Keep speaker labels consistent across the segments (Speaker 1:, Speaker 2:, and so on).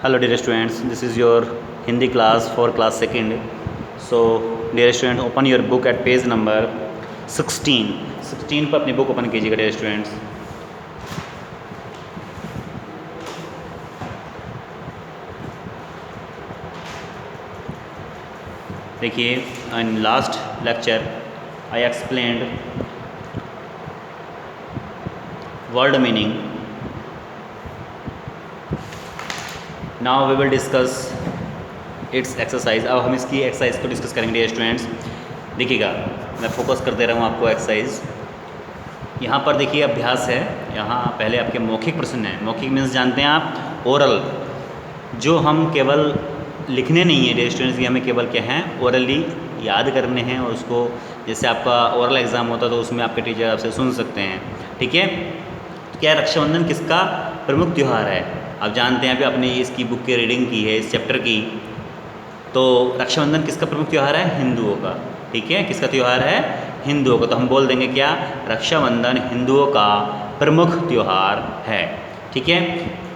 Speaker 1: Hello dear students, this is your Hindi class for class 2nd. So dear students, open your book at page number 16. 16 पर अपनी book open कीजिएगा dear students. देखिए, in last lecture I explained word meaning. Now we will discuss its exercise. अब हम इसकी exercise को discuss करेंगे students. देखिएगा, मैं फोकस कर दे रहा हूँ आपको एक्सरसाइज. यहाँ पर देखिए अभ्यास है. यहाँ पहले आपके मौखिक प्रश्न है. मौखिक मीन्स जानते हैं आप, ओरल, जो हम केवल लिखने नहीं है डियर स्टूडेंट्स, ये हमें केवल क्या है, ओरली याद करने हैं. और उसको जैसे आपका ओरल एग्ज़ाम होता है तो उसमें आपके टीचर आपसे सुन सकते हैं. ठीक है. क्या रक्षाबंधन किसका प्रमुख त्यौहार है? आप जानते हैं, अभी आपने इसकी बुक की रीडिंग की है इस चैप्टर की. तो रक्षाबंधन किसका प्रमुख त्यौहार है? हिंदुओं का. ठीक है, किसका त्यौहार है? हिंदुओं का. तो हम बोल देंगे क्या, रक्षाबंधन हिंदुओं का प्रमुख त्यौहार है. ठीक है.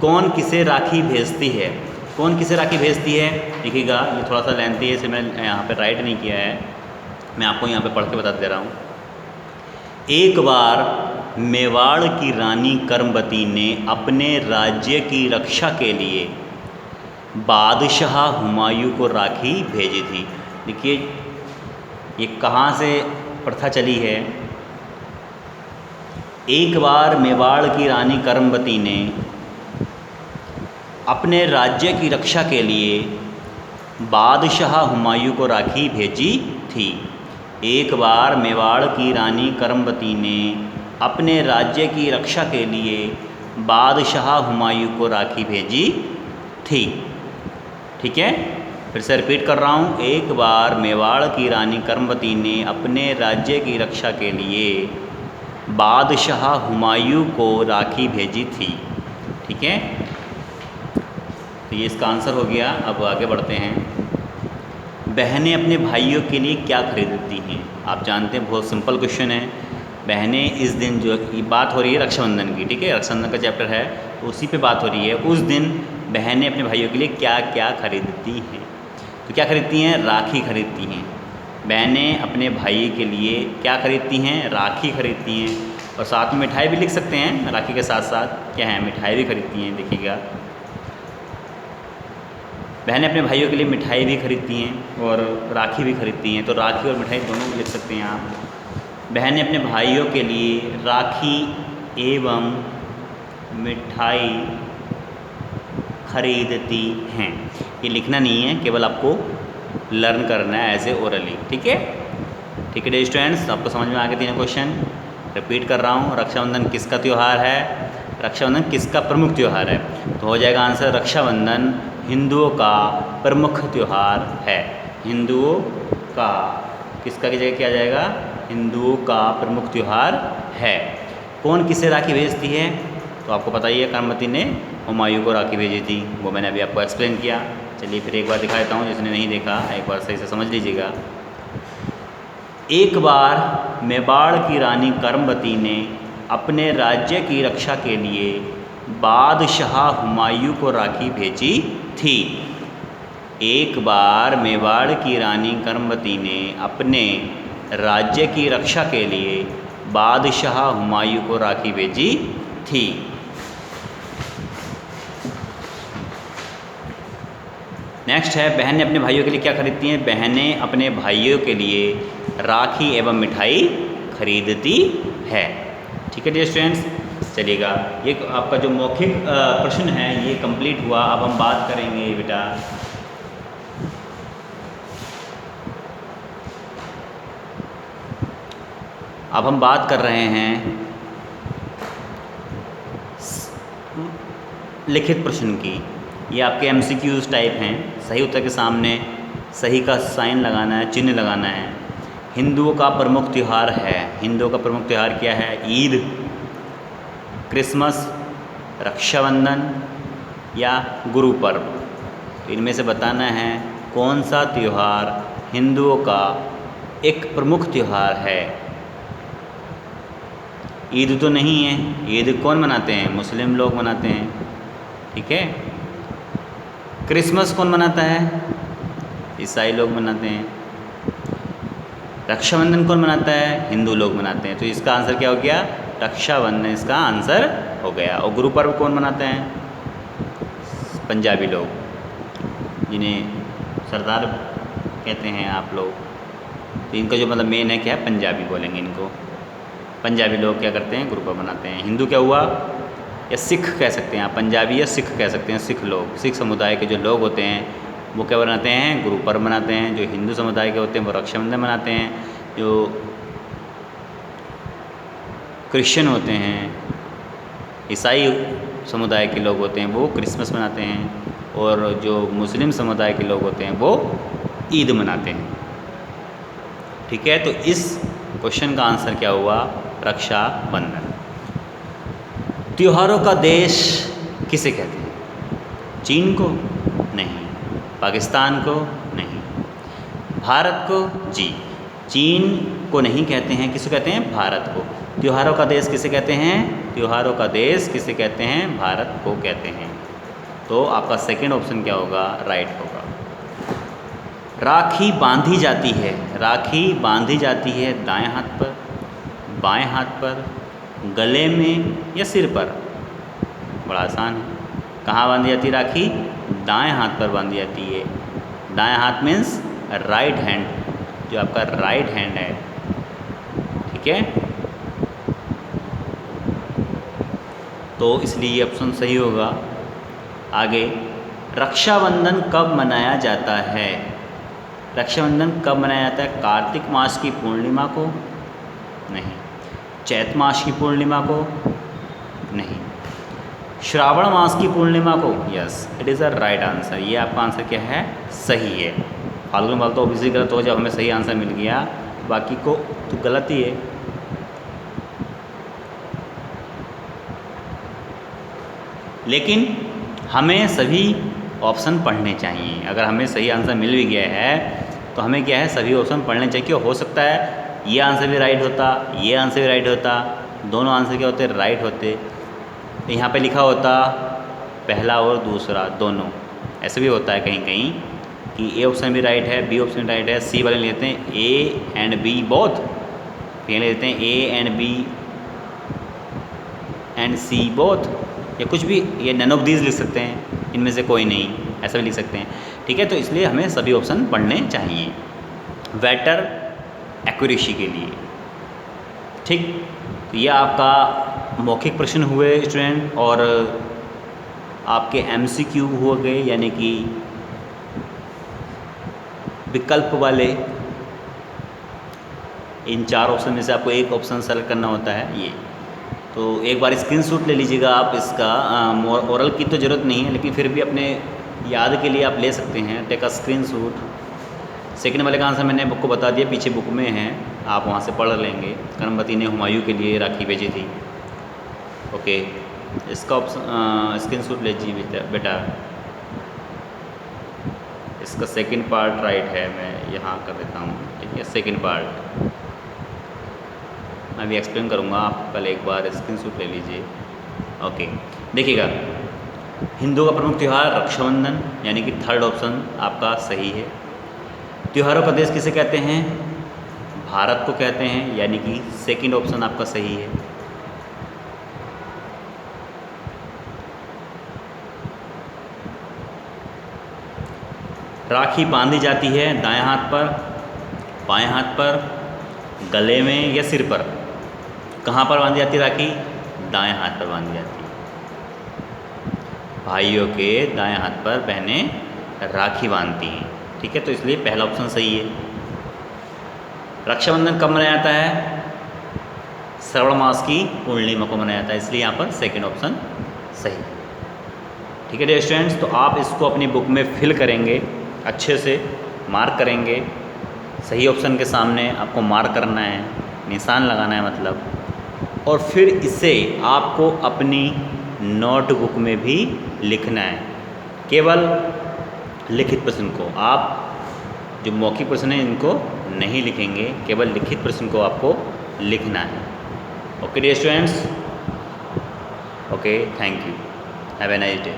Speaker 1: कौन किसे राखी भेजती है? कौन किसे राखी भेजती है? देखिएगा, ये थोड़ा सा लेंथी है, इसे मैंने यहाँ पे राइट नहीं किया है, मैं आपको यहाँ पे पढ़ के बता दे रहा हूँ. एक बार मेवाड़ की रानी कर्मवती ने अपने राज्य की रक्षा के लिए बादशाह हुमायूं को राखी भेजी थी. देखिए, ये कहाँ से प्रथा चली है. एक बार मेवाड़ की रानी कर्मवती ने अपने राज्य की रक्षा के लिए बादशाह हुमायूं को राखी भेजी थी. एक बार मेवाड़ की रानी कर्मवती ने अपने राज्य की रक्षा के लिए बादशाह हुमायूं को राखी भेजी थी. ठीक है, फिर से रिपीट कर रहा हूँ. एक बार मेवाड़ की रानी कर्मवती ने अपने राज्य की रक्षा के लिए बादशाह हुमायूं को राखी भेजी थी. ठीक है, तो ये इसका आंसर हो गया. अब आगे बढ़ते हैं. बहनें अपने भाइयों के लिए क्या खरीदती हैं? आप जानते हैं, बहुत सिंपल क्वेश्चन है. बहनें इस दिन, जो ये बात हो रही है रक्षाबंधन की, ठीक है, रक्षाबंधन का चैप्टर है, तो उसी पे बात हो रही है. उस दिन बहनें अपने भाइयों के लिए क्या क्या खरीदती हैं? तो क्या खरीदती हैं? राखी खरीदती हैं. बहनें अपने भाई के लिए क्या खरीदती हैं? राखी खरीदती हैं. और साथ में मिठाई भी लिख सकते हैं. राखी के साथ साथ क्या है, मिठाई भी खरीदती हैं. देखिएगा, बहनें अपने भाइयों के लिए मिठाई भी खरीदती हैं और राखी भी खरीदती हैं. तो राखी और मिठाई दोनों भी लिख सकते हैं आप. बहनें अपने भाइयों के लिए राखी एवं मिठाई खरीदती हैं. ये लिखना नहीं है, केवल आपको लर्न करना है ऐसे ओरली. ठीक है. ठीक है डियर स्टूडेंट्स, आपको समझ में आ गए तीनों क्वेश्चन. रिपीट कर रहा हूँ. रक्षाबंधन किसका त्यौहार है? रक्षाबंधन किसका प्रमुख त्यौहार है? तो हो जाएगा आंसर, रक्षाबंधन हिंदुओं का प्रमुख त्यौहार है. हिंदुओं का, किसका की जगह क्या आ जाएगा? हिंदुओं का प्रमुख त्यौहार है. कौन किसे राखी भेजती है? तो आपको पता ही है, कर्मवती ने हुमायूं को राखी भेजी थी. वो मैंने अभी आपको एक्सप्लेन किया. चलिए फिर एक बार दिखा देता हूँ, जिसने नहीं देखा एक बार सही से समझ लीजिएगा. एक बार मेवाड़ की रानी कर्मवती ने अपने राज्य की रक्षा के लिए बादशाह हुमायूं को राखी भेजी थी. एक बार मेवाड़ की रानी कर्मवती ने अपने राज्य की रक्षा के लिए बादशाह हुमायूं को राखी भेजी थी. नेक्स्ट है, बहनें अपने भाइयों के लिए क्या खरीदती हैं? बहनें अपने भाइयों के लिए राखी एवं मिठाई खरीदती है. ठीक है डियर स्टूडेंट्स, चलिएगा, ये आपका जो मौखिक प्रश्न है ये कंप्लीट हुआ. अब हम बात करेंगे बेटा अब हम बात कर रहे हैं लिखित प्रश्न की. ये आपके MCQs टाइप हैं. सही उत्तर के सामने सही का साइन लगाना है, चिन्ह लगाना है. हिंदुओं का प्रमुख त्यौहार है. हिंदुओं का प्रमुख त्यौहार क्या है? ईद, क्रिसमस, रक्षाबंधन या गुरु पर्व. तो इनमें से बताना है कौन सा त्यौहार हिंदुओं का एक प्रमुख त्यौहार है. ईद तो नहीं है. ईद कौन मनाते हैं? मुस्लिम लोग मनाते हैं. ठीक है, क्रिसमस कौन मनाता है? ईसाई लोग मनाते हैं। रक्षाबंधन कौन मनाता है? हिंदू लोग मनाते हैं। तो इसका आंसर क्या हो गया? रक्षाबंधन इसका आंसर हो गया। और गुरु पर्व कौन मनाते हैं? पंजाबी लोग, जिन्हें सरदार कहते हैं आप लोग। तो इनका जो मतलब मेन है क्या है, पंजाबी बोलेंगे इनको। पंजाबी लोग क्या करते हैं? गुरु पर्व मनाते हैं। हिंदू क्या हुआ? या सिख कह सकते हैं आप, पंजाबी या सिख कह सकते हैं। सिख लोग, सिख समुदाय के जो लोग होते हैं वो क्या मनाते हैं? गुरु पर्व मनाते हैं। जो हिंदू समुदाय के होते हैं वो रक्षाबंधन मनाते हैं। जो क्रिश्चियन होते हैं, ईसाई समुदाय के लोग होते हैं वो क्रिसमस मनाते हैं। और जो मुस्लिम समुदाय के लोग होते हैं वो ईद मनाते हैं। ठीक है, तो इस क्वेश्चन का आंसर क्या हुआ? रक्षाबंधन। त्योहारों का देश किसे कहते हैं? चीन को? नहीं। पाकिस्तान को? नहीं। भारत को? जी। चीन को नहीं कहते हैं, किसे कहते हैं? भारत को। त्योहारों का देश किसे कहते हैं? त्योहारों का देश किसे कहते हैं? भारत को कहते हैं। तो आपका सेकंड ऑप्शन क्या होगा? राइट होगा। राखी बांधी जाती है, राखी बांधी जाती है दाएं हाथ पर, बाएं हाथ पर, गले में या सिर पर? बड़ा आसान है। कहाँ बांधी जाती है राखी? दाएं हाथ पर बांधी जाती है। दाएं हाथ मीन्स राइट हैंड, जो आपका राइट हैंड है। ठीक है, तो इसलिए ये ऑप्शन सही होगा। आगे, रक्षाबंधन कब मनाया जाता है? रक्षाबंधन कब मनाया जाता है? कार्तिक मास की पूर्णिमा को? नहीं। चैत मास की पूर्णिमा को? नहीं। श्रावण मास की पूर्णिमा को? Yes, it is a right answer. ये आपका आंसर क्या है? सही है। फालतू में तो ऑब्वियसली गलत हो, जब हमें सही आंसर मिल गया, बाकी को तो गलत ही है। लेकिन हमें सभी ऑप्शन पढ़ने चाहिए। अगर हमें सही आंसर मिल भी गया है तो हमें क्या है? सभी ऑप्शन पढ़ने चाहिए। क्यों? हो सकता है ये आंसर भी राइट होता, ये आंसर भी राइट होता, दोनों आंसर क्या होते? राइट होते। यहाँ पे लिखा होता पहला और दूसरा दोनों, ऐसे भी होता है कहीं कहीं कि ए ऑप्शन भी राइट है, बी ऑप्शन राइट है। सी वाले लेते हैं ए एंड बी बोथ, फिर लेते हैं A and B and C both, या कुछ भी, ये नन ऑफ दीज लिख सकते हैं, इनमें से कोई नहीं, ऐसा भी लिख सकते हैं। ठीक है, तो इसलिए हमें सभी ऑप्शन पढ़ने चाहिए बेटर एक्यूरेसी के लिए। ठीक, तो ये आपका मौखिक प्रश्न हुए स्टूडेंट, और आपके एमसीक्यू हो गए, यानी कि विकल्प वाले। इन 4 ऑप्शन में से आपको एक ऑप्शन सेलेक्ट करना होता है। ये तो एक बार स्क्रीनशॉट ले लीजिएगा आप इसका। ओरल की तो ज़रूरत नहीं है, लेकिन फिर भी अपने याद के लिए आप ले सकते हैं। Take a screenshot. सेकंड वाले का आंसर मैंने आपको बता दिया, पीछे बुक में है, आप वहाँ से पढ़ लेंगे। कर्मवती ने हुमायूं के लिए राखी भेजी थी। ओके, इसका ऑप्शन स्क्रीनशॉट लीजिए बेटा। इसका सेकंड पार्ट राइट है, मैं यहाँ कर देता हूँ। ठीक है, सेकंड पार्ट मैं भी एक्सप्लेन करूँगा, आप पहले एक बार स्क्रीनशॉट ले लीजिए। ओके, देखिएगा, हिंदुओं का प्रमुख त्यौहार रक्षाबंधन, यानी कि थर्ड ऑप्शन आपका सही है। त्योहारों का देश किसे कहते हैं? भारत को कहते हैं, यानी कि सेकंड ऑप्शन आपका सही है। राखी बांधी जाती है दाएं हाथ पर, बाएं हाथ पर, गले में या सिर पर? कहाँ पर बांधी जाती है राखी? दाएं हाथ पर बांधी जाती है। भाइयों के दाएं हाथ पर बहनें राखी बांधती हैं। ठीक है, तो इसलिए पहला ऑप्शन सही है। रक्षाबंधन कब मनाया जाता है? श्रावण मास की पूर्णिमा को मनाया जाता है, इसलिए यहाँ पर सेकंड ऑप्शन सही है। ठीक है डियर स्टूडेंट्स, तो आप इसको अपनी बुक में फिल करेंगे, अच्छे से मार्क करेंगे। सही ऑप्शन के सामने आपको मार्क करना है, निशान लगाना है मतलब, और फिर इसे आपको अपनी नोटबुक में भी लिखना है। केवल लिखित प्रश्न को, आप जो मौखिक प्रश्न है इनको नहीं लिखेंगे, केवल लिखित प्रश्न को आपको लिखना है। Okay dear students, okay, thank you, have a nice day.